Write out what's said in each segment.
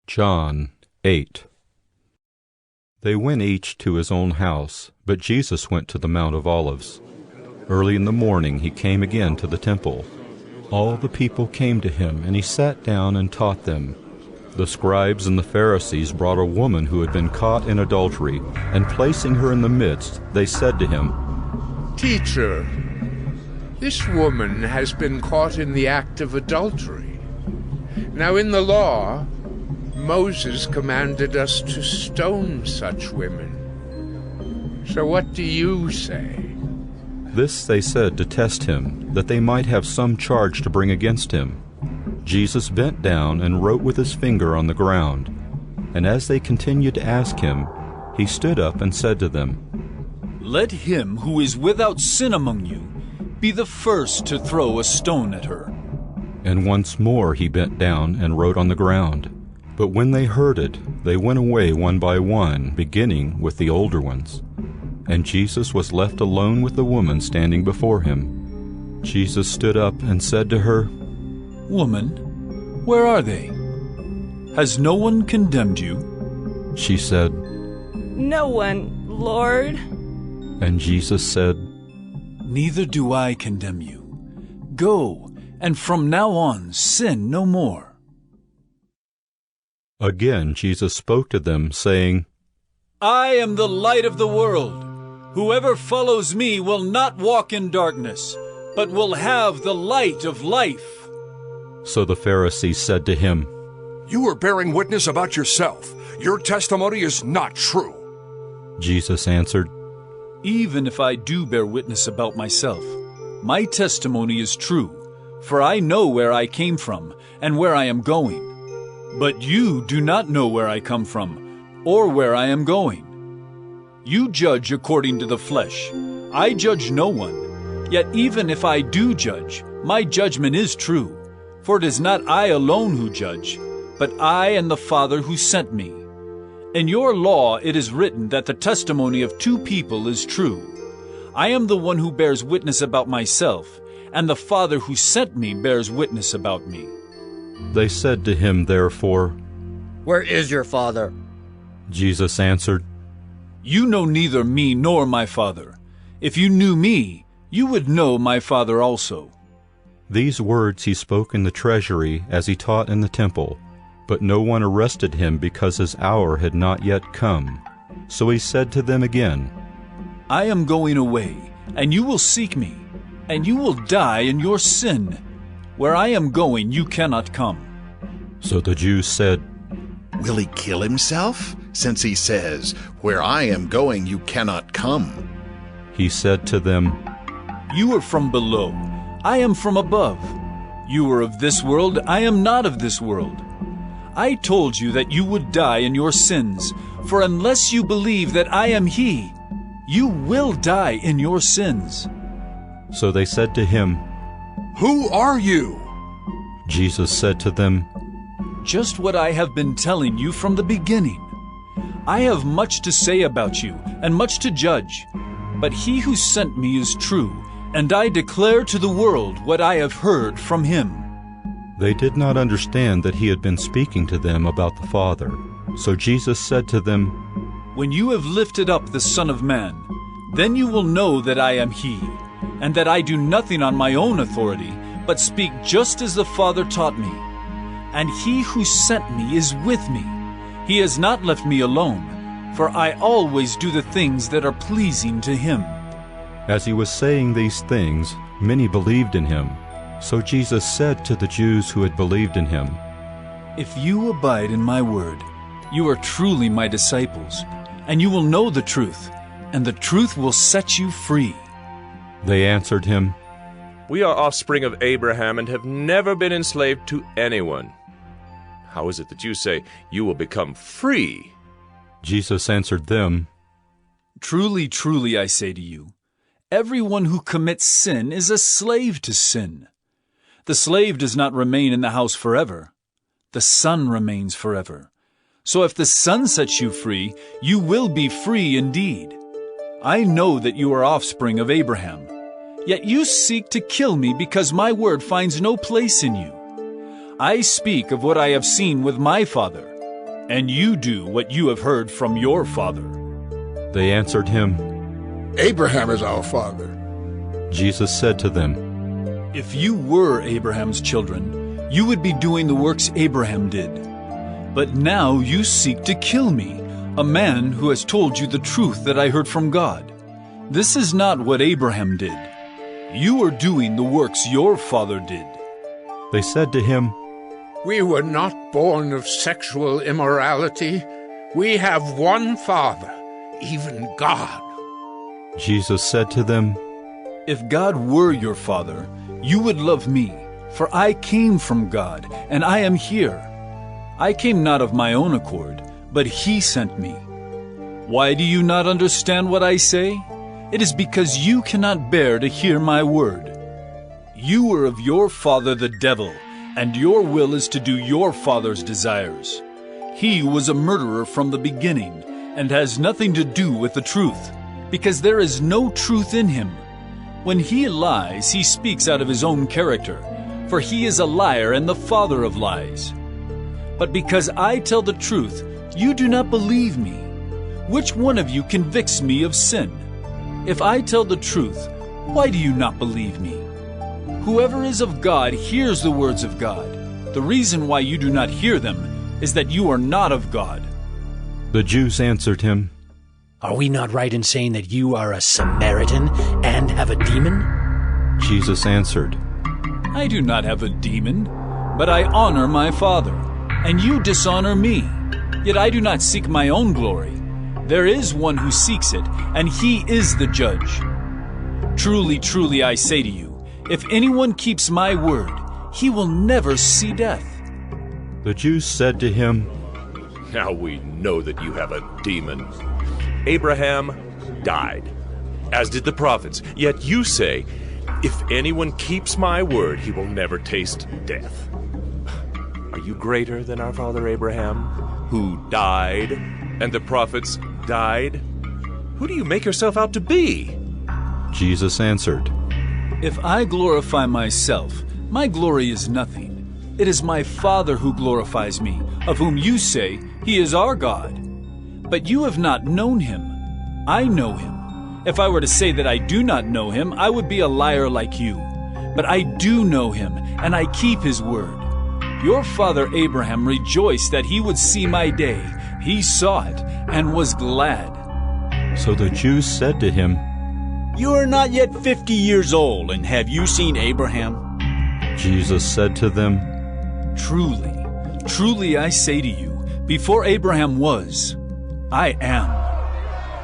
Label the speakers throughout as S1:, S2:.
S1: John 8. They went each to his own house, but Jesus went to the Mount of Olives. Early in the morning he came again to the temple. All the people came to him, and he sat down and taught them. The scribes and the Pharisees brought a woman who had been caught in adultery, and placing her in the midst, they said to him,
S2: "Teacher, this woman has been caught in the act of adultery. Now in the law, Moses commanded us to stone such women. So what do you say?"
S1: This they said to test him, that they might have some charge to bring against him. Jesus bent down and wrote with his finger on the ground. And as they continued to ask him, he stood up and said to them,
S3: "Let him who is without sin among you be the first to throw a stone at her."
S1: And once more he bent down and wrote on the ground. But when they heard it, they went away one by one, beginning with the older ones. And Jesus was left alone with the woman standing before him. Jesus stood up and said to her,
S3: "Woman, where are they? Has no one condemned you?"
S1: She said,
S4: "No one, Lord."
S1: And Jesus said,
S3: "Neither do I condemn you. Go, and from now on sin no more."
S1: Again Jesus spoke to them, saying,
S3: "I am the light of the world. Whoever follows me will not walk in darkness, but will have the light of life."
S1: So the Pharisees said to him,
S5: "You are bearing witness about yourself. Your testimony is not true."
S1: Jesus answered,
S3: "Even if I do bear witness about myself, my testimony is true, for I know where I came from and where I am going. But you do not know where I come from or where I am going. You judge according to the flesh. I judge no one. Yet even if I do judge, my judgment is true. For it is not I alone who judge, but I and the Father who sent me. In your law it is written that the testimony of two people is true. I am the one who bears witness about myself, and the Father who sent me bears witness about me."
S1: They said to him therefore,
S6: "Where is your Father?"
S1: Jesus answered,
S3: "You know neither me nor my Father. If you knew me, you would know my Father also."
S1: These words he spoke in the treasury as he taught in the temple, but no one arrested him because his hour had not yet come. So he said to them again,
S3: "I am going away, and you will seek me, and you will die in your sin. Where I am going, you cannot come."
S1: So the Jews said,
S7: "Will he kill himself, since he says, 'Where I am going, you cannot come'?"
S1: He said to them,
S3: "You are from below. I am from above. You are of this world. I am not of this world. I told you that you would die in your sins, for unless you believe that I am He, you will die in your sins."
S1: So they said to him,
S5: "Who are you?"
S1: Jesus said to them,
S3: "Just what I have been telling you from the beginning. I have much to say about you and much to judge, but He who sent me is true, and I declare to the world what I have heard from Him."
S1: They did not understand that he had been speaking to them about the Father. So Jesus said to them,
S3: "When you have lifted up the Son of Man, then you will know that I am He, and that I do nothing on my own authority, but speak just as the Father taught me. And He who sent me is with me. He has not left me alone, for I always do the things that are pleasing to Him."
S1: As he was saying these things, many believed in him. So Jesus said to the Jews who had believed in him,
S3: "If you abide in my word, you are truly my disciples, and you will know the truth, and the truth will set you free."
S1: They answered him,
S8: "We are offspring of Abraham and have never been enslaved to anyone. How is it that you say you will become free?"
S1: Jesus answered them,
S3: "Truly, truly, I say to you, everyone who commits sin is a slave to sin. The slave does not remain in the house forever. The Son remains forever. So if the Son sets you free, you will be free indeed. I know that you are offspring of Abraham. Yet you seek to kill me because my word finds no place in you. I speak of what I have seen with my Father, and you do what you have heard from your father."
S1: They answered him,
S9: "Abraham is our father."
S1: Jesus said to them,
S3: "If you were Abraham's children, you would be doing the works Abraham did. But now you seek to kill me, a man who has told you the truth that I heard from God. This is not what Abraham did. You are doing the works your father did."
S1: They said to him,
S2: We were not born of sexual immorality. We have one Father, even God.
S1: Jesus said to them,
S3: "If God were your father, you would love me, for I came from God, and I am here. I came not of my own accord, but he sent me. Why do you not understand what I say? It is because you cannot bear to hear my word. You are of your father the devil, and your will is to do your father's desires. He was a murderer from the beginning, and has nothing to do with the truth, because there is no truth in him. When he lies, he speaks out of his own character, for he is a liar and the father of lies. But because I tell the truth, you do not believe me. Which one of you convicts me of sin? If I tell the truth, why do you not believe me? Whoever is of God hears the words of God. The reason why you do not hear them is that you are not of God."
S1: The Jews answered him,
S10: "Are we not right in saying that you are a Samaritan and have a demon?"
S1: Jesus answered,
S3: "I do not have a demon, but I honor my Father, and you dishonor me. Yet I do not seek my own glory. There is one who seeks it, and he is the judge. Truly, truly, I say to you, if anyone keeps my word, he will never see death."
S1: The Jews said to him,
S8: Now we know that you have a demon. Abraham died, as did the prophets. Yet you say, if anyone keeps my word, he will never taste death. Are you greater than our father Abraham, who died, and the prophets died? Who do you make yourself out to be?"
S1: Jesus answered,
S3: "If I glorify myself, my glory is nothing. It is my Father who glorifies me, of whom you say, he is our God. But you have not known him. I know him. If I were to say that I do not know him, I would be a liar like you. But I do know him, and I keep his word. Your father Abraham rejoiced that he would see my day. He saw it and was glad."
S1: So the Jews said to him,
S6: You are not yet 50 years old, and have you seen Abraham?
S1: Jesus said to them,
S3: "Truly, truly I say to you, before Abraham was, I am."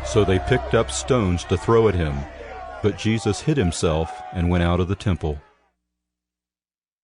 S1: So they picked up stones to throw at him. But Jesus hid himself and went out of the temple.